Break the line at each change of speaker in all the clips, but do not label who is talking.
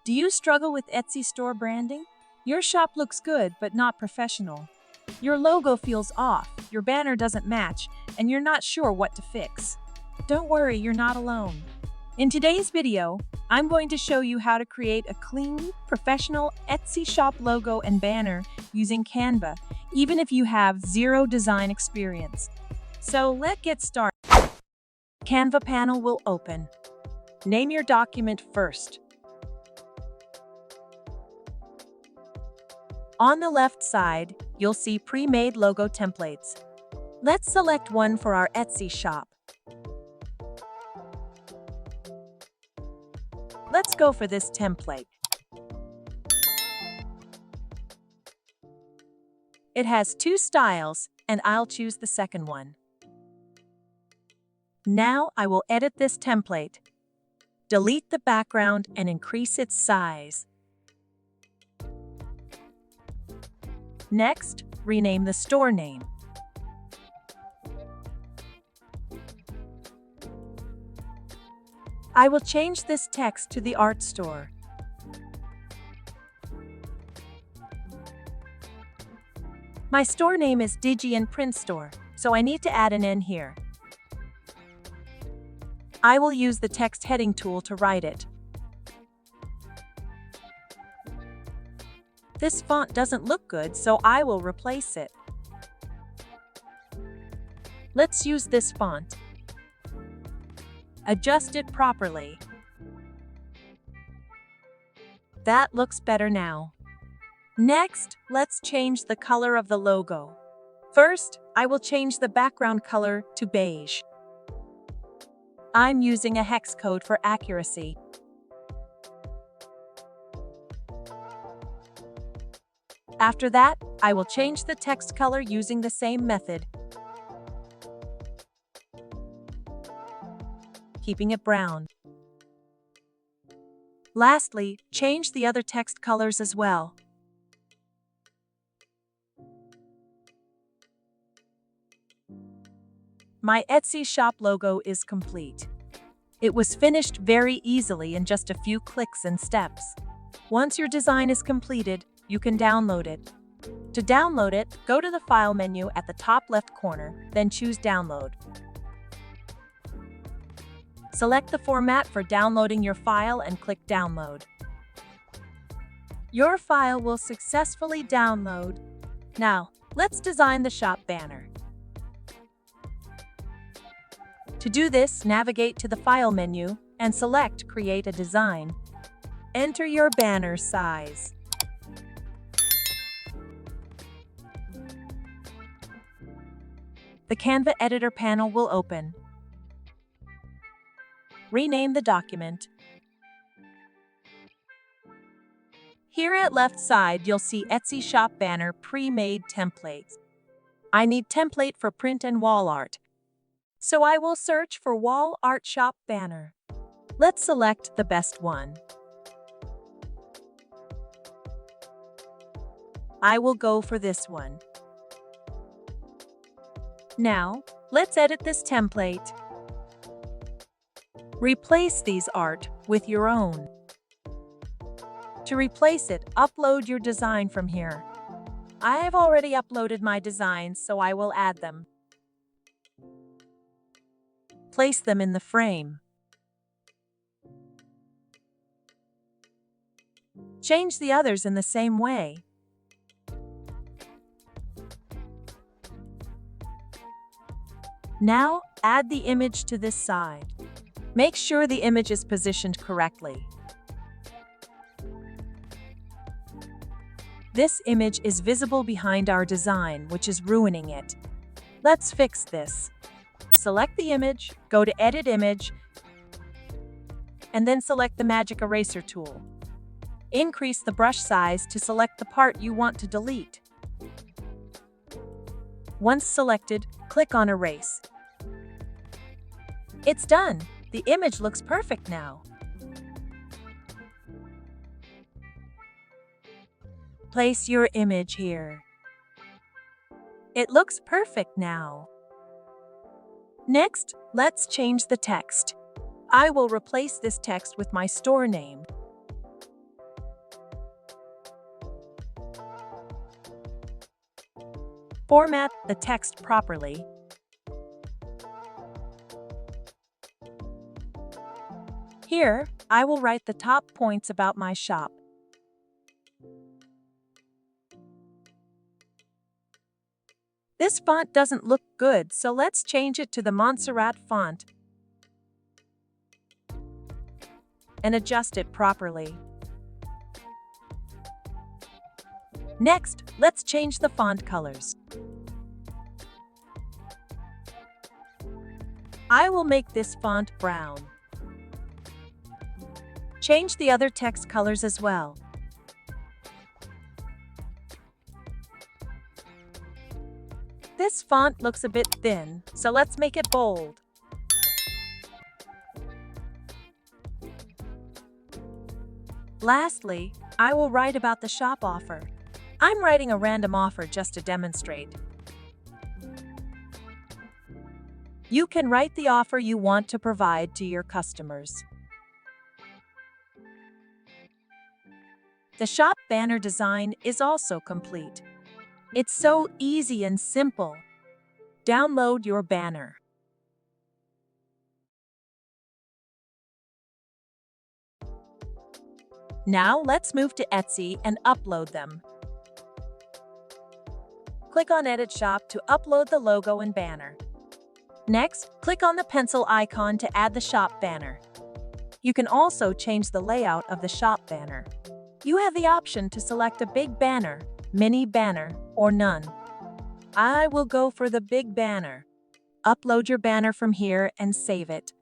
Do you struggle with Etsy store branding? Your shop looks good, but not professional. Your logo feels off, your banner doesn't match, and you're not sure what to fix. Don't worry, you're not alone. In today's video, I'm going to show you how to create a clean, professional Etsy shop logo and banner using Canva, even if you have zero design experience. So let's get started. Canva panel will open. Name your document first. On the left side, you'll see pre-made logo templates. Let's select one for our Etsy shop. Let's go for this template. It has two styles, and I'll choose the second one. Now I will edit this template. Delete the background and increase its size. Next, rename the store name. I will change this text to the art store. My store name is Digi and Print Store, so I need to add an N here. I will use the text heading tool to write it. This font doesn't look good, so I will replace it. Let's use this font. Adjust it properly. That looks better now. Next, let's change the color of the logo. First, I will change the background color to beige. I'm using a hex code for accuracy. After that, I will change the text color using the same method, keeping it brown. Lastly, change the other text colors as well. My Etsy shop logo is complete. It was finished very easily in just a few clicks and steps. Once your design is completed, you can download it. To download it, go to the File menu at the top left corner, then choose Download. Select the format for downloading your file and click Download. Your file will successfully download. Now, let's design the shop banner. To do this, navigate to the File menu and select Create a Design. Enter your banner size. The Canva editor panel will open. Rename the document. Here at left side, you'll see Etsy shop banner pre-made templates. I need template for print and wall art, so I will search for wall art shop banner. Let's select the best one. I will go for this one. Now, let's edit this template. Replace these art with your own. To replace it, upload your design from here. I have already uploaded my designs, so I will add them. Place them in the frame. Change the others in the same way. Now, add the image to this side. Make sure the image is positioned correctly. This image is visible behind our design, which is ruining it. Let's fix this. Select the image, go to Edit Image, and then select the Magic Eraser tool. Increase the brush size to select the part you want to delete. Once selected, click on Erase. It's done! The image looks perfect now. Place your image here. It looks perfect now. Next, let's change the text. I will replace this text with my store name. Format the text properly. Here, I will write the top points about my shop. This font doesn't look good, so let's change it to the Montserrat font and adjust it properly. Next, let's change the font colors. I will make this font brown. Change the other text colors as well. This font looks a bit thin, so let's make it bold. Lastly, I will write about the shop offer. I'm writing a random offer just to demonstrate. You can write the offer you want to provide to your customers. The shop banner design is also complete. It's so easy and simple. Download your banner. Now let's move to Etsy and upload them. Click on Edit Shop to upload the logo and banner. Next, click on the pencil icon to add the shop banner. You can also change the layout of the shop banner. You have the option to select a big banner, mini banner, or none. I will go for the big banner. Upload your banner from here and save it.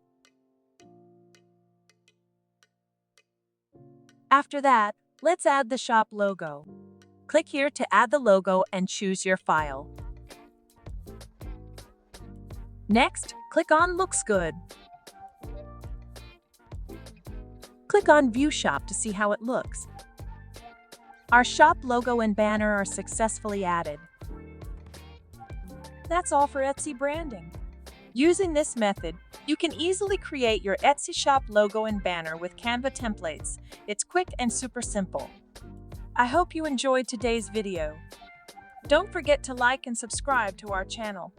After that, let's add the shop logo. Click here to add the logo and choose your file. Next, click on Looks Good. Click on View Shop to see how it looks. Our shop logo and banner are successfully added. That's all for Etsy branding. Using this method, you can easily create your Etsy shop logo and banner with Canva templates. It's quick and super simple. I hope you enjoyed today's video. Don't forget to like and subscribe to our channel.